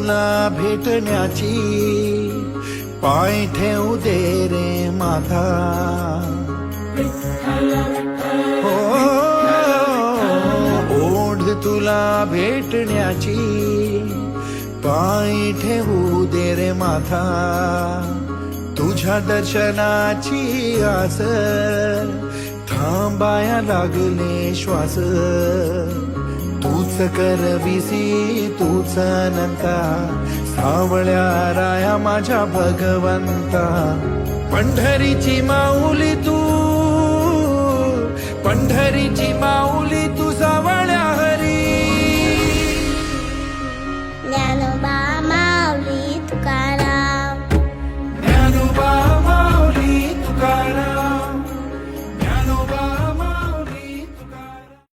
तुला भेटण्याची, पाय ठेवू दे रे माता. हो, ओढ तुला भेटण्याची, पाय ठेवू दे रे माता. तुझ्या दर्शनाची आस, थांबाया लागले श्वास. तूच करविसी तूच अनंता, सावळ्या राया माझ्या भगवंता. पंढरीची माऊली तू, पंढरीची माऊली